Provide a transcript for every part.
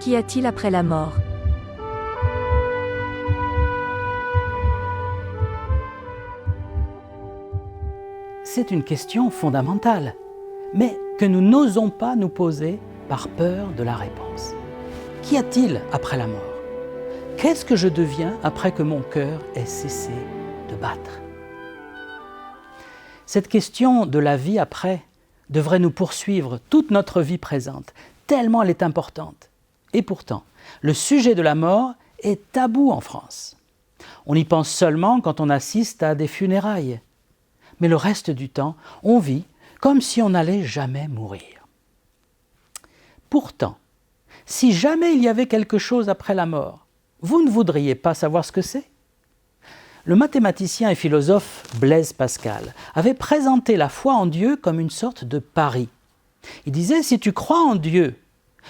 Qu'y a-t-il après la mort? C'est une question fondamentale, mais que nous n'osons pas nous poser par peur de la réponse. Qu'y a-t-il après la mort? Qu'est-ce que je deviens après que mon cœur ait cessé de battre? Cette question de la vie après devrait nous poursuivre toute notre vie présente, tellement elle est importante. Et pourtant, le sujet de la mort est tabou en France. On y pense seulement quand on assiste à des funérailles. Mais le reste du temps, on vit comme si on n'allait jamais mourir. Pourtant, si jamais il y avait quelque chose après la mort, vous ne voudriez pas savoir ce que c'est? Le mathématicien et philosophe Blaise Pascal avait présenté la foi en Dieu comme une sorte de pari. Il disait, si tu crois en Dieu,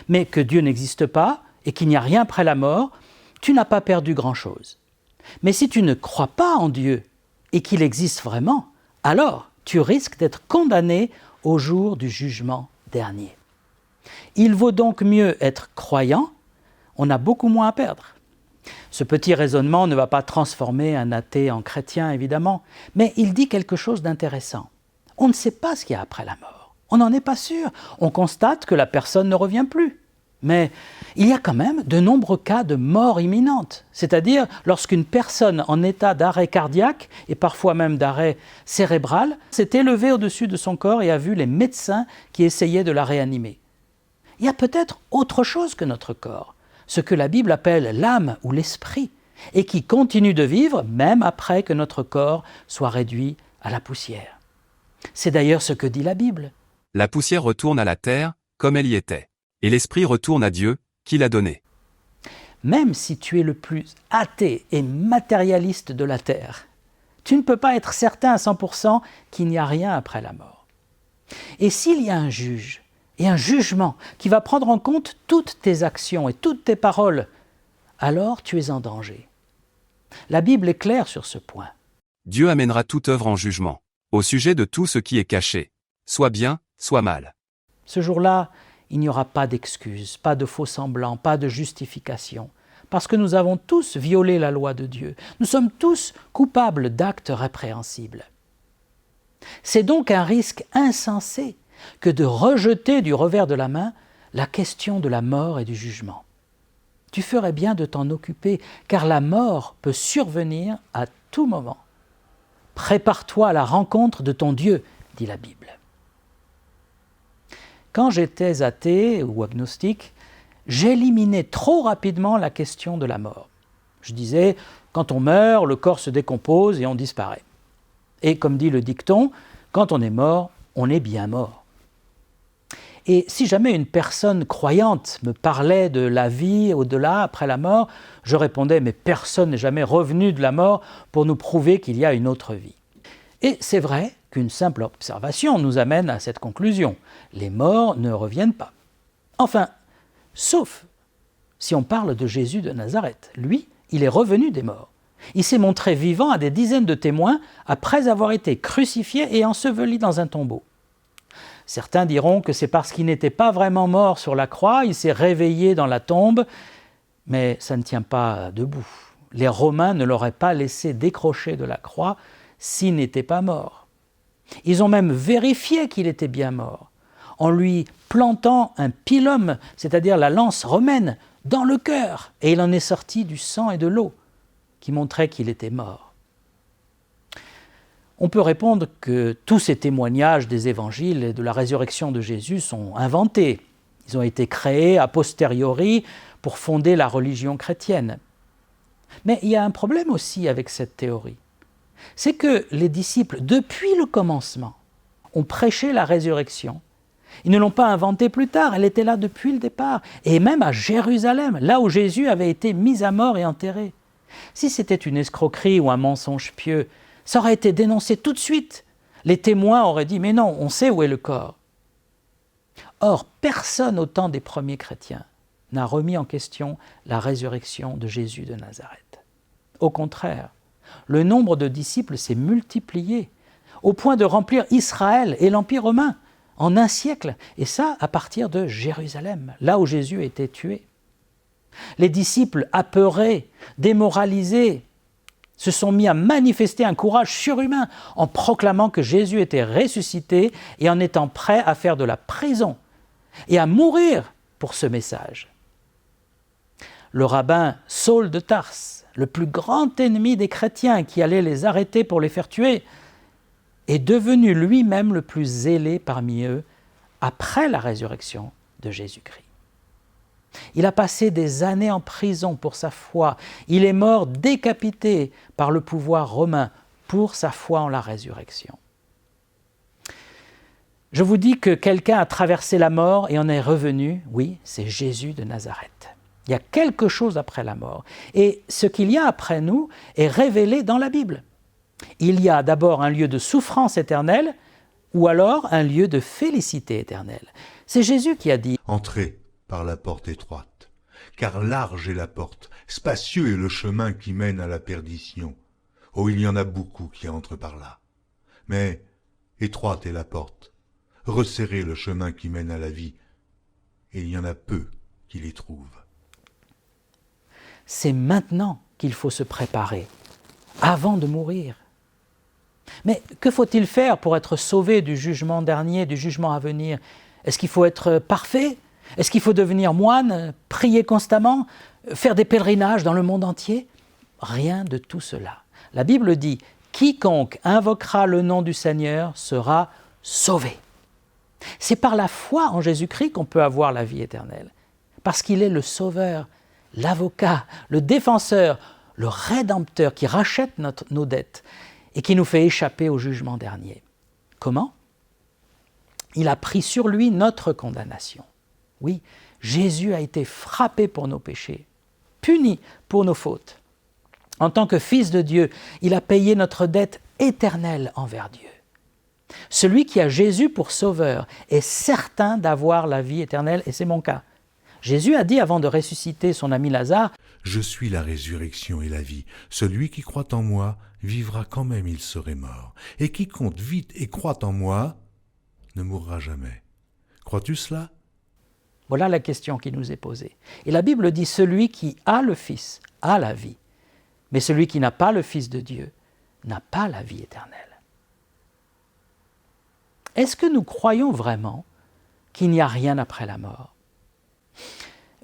mais que Dieu n'existe pas et qu'il n'y a rien après la mort, tu n'as pas perdu grand-chose. Mais si tu ne crois pas en Dieu et qu'il existe vraiment, alors tu risques d'être condamné au jour du jugement dernier. Il vaut donc mieux être croyant, on a beaucoup moins à perdre. Ce petit raisonnement ne va pas transformer un athée en chrétien, évidemment, mais il dit quelque chose d'intéressant. On ne sait pas ce qu'il y a après la mort, on n'en est pas sûr, on constate que la personne ne revient plus. Mais il y a quand même de nombreux cas de mort imminente, c'est-à-dire lorsqu'une personne en état d'arrêt cardiaque et parfois même d'arrêt cérébral s'est élevée au-dessus de son corps et a vu les médecins qui essayaient de la réanimer. Il y a peut-être autre chose que notre corps, ce que la Bible appelle l'âme ou l'esprit, et qui continue de vivre même après que notre corps soit réduit à la poussière. C'est d'ailleurs ce que dit la Bible. La poussière retourne à la terre, comme elle y était. Et l'esprit retourne à Dieu, qui l'a donné. Même si tu es le plus athée et matérialiste de la terre, tu ne peux pas être certain à 100% qu'il n'y a rien après la mort. Et s'il y a un juge et un jugement qui va prendre en compte toutes tes actions et toutes tes paroles, alors tu es en danger. La Bible est claire sur ce point. Dieu amènera toute œuvre en jugement, au sujet de tout ce qui est caché, soit bien, soit mal. Ce jour-là, il n'y aura pas d'excuses, pas de faux-semblants, pas de justification, parce que nous avons tous violé la loi de Dieu. Nous sommes tous coupables d'actes répréhensibles. C'est donc un risque insensé que de rejeter du revers de la main la question de la mort et du jugement. Tu ferais bien de t'en occuper, car la mort peut survenir à tout moment. Prépare-toi à la rencontre de ton Dieu, dit la Bible. Quand j'étais athée ou agnostique, j'éliminais trop rapidement la question de la mort. Je disais, quand on meurt, le corps se décompose et on disparaît. Et comme dit le dicton, quand on est mort, on est bien mort. Et si jamais une personne croyante me parlait de la vie au-delà, après la mort, je répondais, mais personne n'est jamais revenu de la mort pour nous prouver qu'il y a une autre vie. Et c'est vrai qu'une simple observation nous amène à cette conclusion. Les morts ne reviennent pas. Enfin, sauf si on parle de Jésus de Nazareth. Lui, il est revenu des morts. Il s'est montré vivant à des dizaines de témoins après avoir été crucifié et enseveli dans un tombeau. Certains diront que c'est parce qu'il n'était pas vraiment mort sur la croix, il s'est réveillé dans la tombe, mais ça ne tient pas debout. Les Romains ne l'auraient pas laissé décrocher de la croix s'il n'était pas mort. Ils ont même vérifié qu'il était bien mort, en lui plantant un pilum, c'est-à-dire la lance romaine, dans le cœur, et il en est sorti du sang et de l'eau, qui montraient qu'il était mort. On peut répondre que tous ces témoignages des évangiles et de la résurrection de Jésus sont inventés. Ils ont été créés a posteriori pour fonder la religion chrétienne. Mais il y a un problème aussi avec cette théorie. C'est que les disciples, depuis le commencement, ont prêché la résurrection. Ils ne l'ont pas inventée plus tard, elle était là depuis le départ, et même à Jérusalem, là où Jésus avait été mis à mort et enterré. Si c'était une escroquerie ou un mensonge pieux, ça aurait été dénoncé tout de suite. Les témoins auraient dit « mais non, on sait où est le corps ». Or, personne au temps des premiers chrétiens n'a remis en question la résurrection de Jésus de Nazareth. Au contraire, le nombre de disciples s'est multiplié, au point de remplir Israël et l'Empire romain en un siècle, et ça à partir de Jérusalem, là où Jésus a été tué. Les disciples, apeurés, démoralisés, se sont mis à manifester un courage surhumain en proclamant que Jésus était ressuscité et en étant prêts à faire de la prison et à mourir pour ce message. Le rabbin Saul de Tarse, le plus grand ennemi des chrétiens qui allait les arrêter pour les faire tuer, est devenu lui-même le plus zélé parmi eux après la résurrection de Jésus-Christ. Il a passé des années en prison pour sa foi. Il est mort décapité par le pouvoir romain pour sa foi en la résurrection. Je vous dis que quelqu'un a traversé la mort et en est revenu. Oui, c'est Jésus de Nazareth. Il y a quelque chose après la mort. Et ce qu'il y a après nous est révélé dans la Bible. Il y a d'abord un lieu de souffrance éternelle ou alors un lieu de félicité éternelle. C'est Jésus qui a dit « Entrez par la porte étroite, car large est la porte, spacieux est le chemin qui mène à la perdition. Oh, il y en a beaucoup qui entrent par là. Mais étroite est la porte, resserré le chemin qui mène à la vie, et il y en a peu qui les trouvent. » C'est maintenant qu'il faut se préparer, avant de mourir. Mais que faut-il faire pour être sauvé du jugement dernier, du jugement à venir? Est-ce qu'il faut être parfait? Est-ce qu'il faut devenir moine, prier constamment, faire des pèlerinages dans le monde entier? Rien de tout cela. La Bible dit « Quiconque invoquera le nom du Seigneur sera sauvé ». C'est par la foi en Jésus-Christ qu'on peut avoir la vie éternelle, parce qu'il est le Sauveur, l'avocat, le défenseur, le rédempteur qui rachète nos dettes et qui nous fait échapper au jugement dernier. Comment? Il a pris sur lui notre condamnation. Oui, Jésus a été frappé pour nos péchés, puni pour nos fautes. En tant que Fils de Dieu, il a payé notre dette éternelle envers Dieu. Celui qui a Jésus pour sauveur est certain d'avoir la vie éternelle, et c'est mon cas. Jésus a dit avant de ressusciter son ami Lazare, « Je suis la résurrection et la vie. Celui qui croit en moi vivra quand même il serait mort. Et quiconque vit et croit en moi ne mourra jamais. » Crois-tu cela? Voilà la question qui nous est posée. Et la Bible dit « Celui qui a le Fils a la vie, mais celui qui n'a pas le Fils de Dieu n'a pas la vie éternelle. » Est-ce que nous croyons vraiment qu'il n'y a rien après la mort?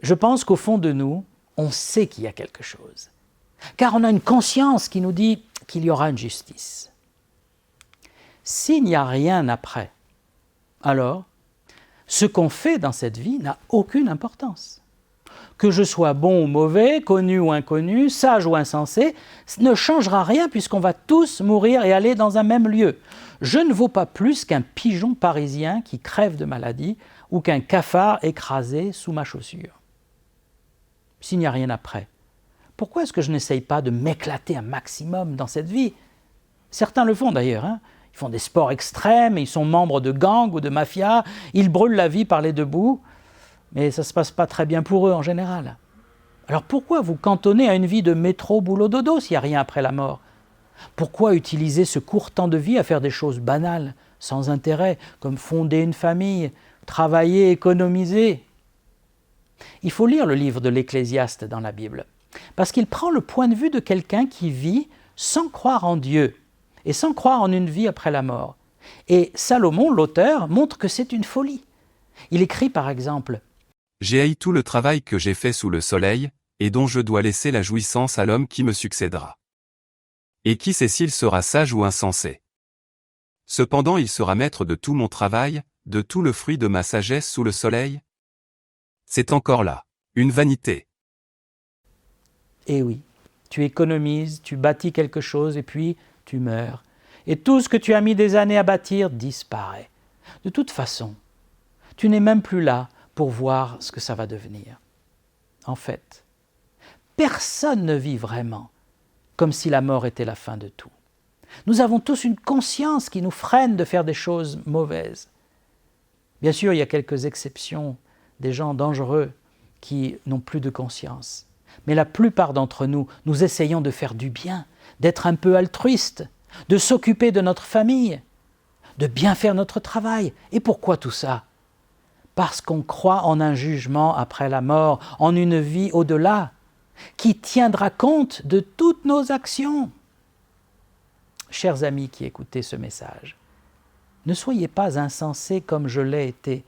Je pense qu'au fond de nous, on sait qu'il y a quelque chose, car on a une conscience qui nous dit qu'il y aura une justice. S'il n'y a rien après, alors ce qu'on fait dans cette vie n'a aucune importance. Que je sois bon ou mauvais, connu ou inconnu, sage ou insensé, ne changera rien puisqu'on va tous mourir et aller dans un même lieu. Je ne vaux pas plus qu'un pigeon parisien qui crève de maladie ou qu'un cafard écrasé sous ma chaussure. S'il n'y a rien après, pourquoi est-ce que je n'essaye pas de m'éclater un maximum dans cette vie? Certains le font d'ailleurs, hein. Ils font des sports extrêmes, ils sont membres de gangs ou de mafias, ils brûlent la vie par les deux bouts, mais ça ne se passe pas très bien pour eux en général. Alors pourquoi vous cantonner à une vie de métro, boulot, dodo s'il n'y a rien après la mort? Pourquoi utiliser ce court temps de vie à faire des choses banales, sans intérêt, comme fonder une famille, travailler, économiser? Il faut lire le livre de l'Ecclésiaste dans la Bible, parce qu'il prend le point de vue de quelqu'un qui vit sans croire en Dieu et sans croire en une vie après la mort. Et Salomon, l'auteur, montre que c'est une folie. Il écrit par exemple « J'ai haï tout le travail que j'ai fait sous le soleil, et dont je dois laisser la jouissance à l'homme qui me succédera. Et qui sait s'il sera sage ou insensé? Cependant il sera maître de tout mon travail, de tout le fruit de ma sagesse sous le soleil. C'est encore là, une vanité. » Eh oui, tu économises, tu bâtis quelque chose et puis tu meurs. Et tout ce que tu as mis des années à bâtir disparaît. De toute façon, tu n'es même plus là pour voir ce que ça va devenir. En fait, personne ne vit vraiment comme si la mort était la fin de tout. Nous avons tous une conscience qui nous freine de faire des choses mauvaises. Bien sûr, il y a quelques exceptions, des gens dangereux qui n'ont plus de conscience. Mais la plupart d'entre nous, nous essayons de faire du bien, d'être un peu altruiste, de s'occuper de notre famille, de bien faire notre travail. Et pourquoi tout ça? parce qu'on croit en un jugement après la mort, en une vie au-delà, qui tiendra compte de toutes nos actions. Chers amis qui écoutez ce message, ne soyez pas insensés comme je l'ai été.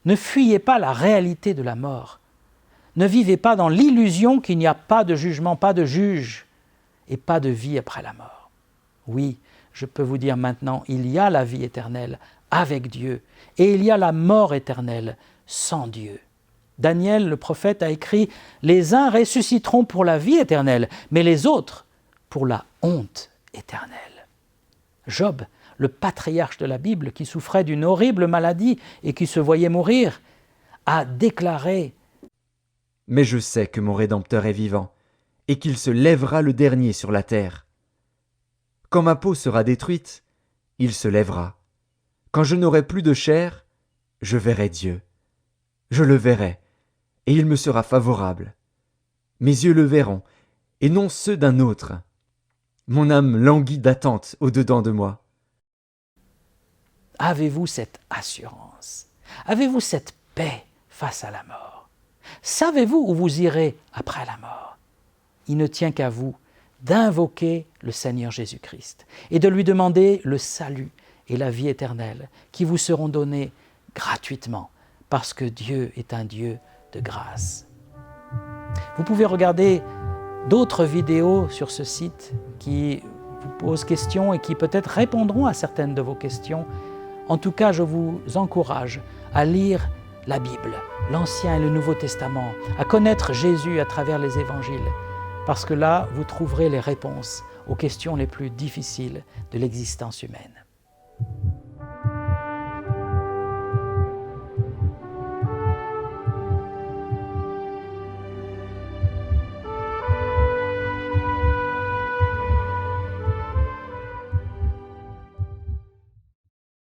Ne fuyez pas la réalité de la mort. Ne vivez pas dans l'illusion qu'il n'y a pas de jugement, pas de juge et pas de vie après la mort. Oui, je peux vous dire maintenant, il y a la vie éternelle avec Dieu et il y a la mort éternelle sans Dieu. Daniel, le prophète, a écrit « Les uns ressusciteront pour la vie éternelle, mais les autres pour la honte éternelle. » Job, le patriarche de la Bible, qui souffrait d'une horrible maladie et qui se voyait mourir, a déclaré « Mais je sais que mon Rédempteur est vivant, et qu'il se lèvera le dernier sur la terre. Quand ma peau sera détruite, il se lèvera. Quand je n'aurai plus de chair, je verrai Dieu. Je le verrai, et il me sera favorable. Mes yeux le verront, et non ceux d'un autre. Mon âme languit d'attente au-dedans de moi. » Avez-vous cette assurance? Avez-vous cette paix face à la mort? Savez-vous où vous irez après la mort? Il ne tient qu'à vous d'invoquer le Seigneur Jésus-Christ et de lui demander le salut et la vie éternelle qui vous seront donnés gratuitement parce que Dieu est un Dieu de grâce. Vous pouvez regarder d'autres vidéos sur ce site qui vous posent questions et qui peut-être répondront à certaines de vos questions. En tout cas, je vous encourage à lire la Bible, l'Ancien et le Nouveau Testament, à connaître Jésus à travers les évangiles, parce que là, vous trouverez les réponses aux questions les plus difficiles de l'existence humaine.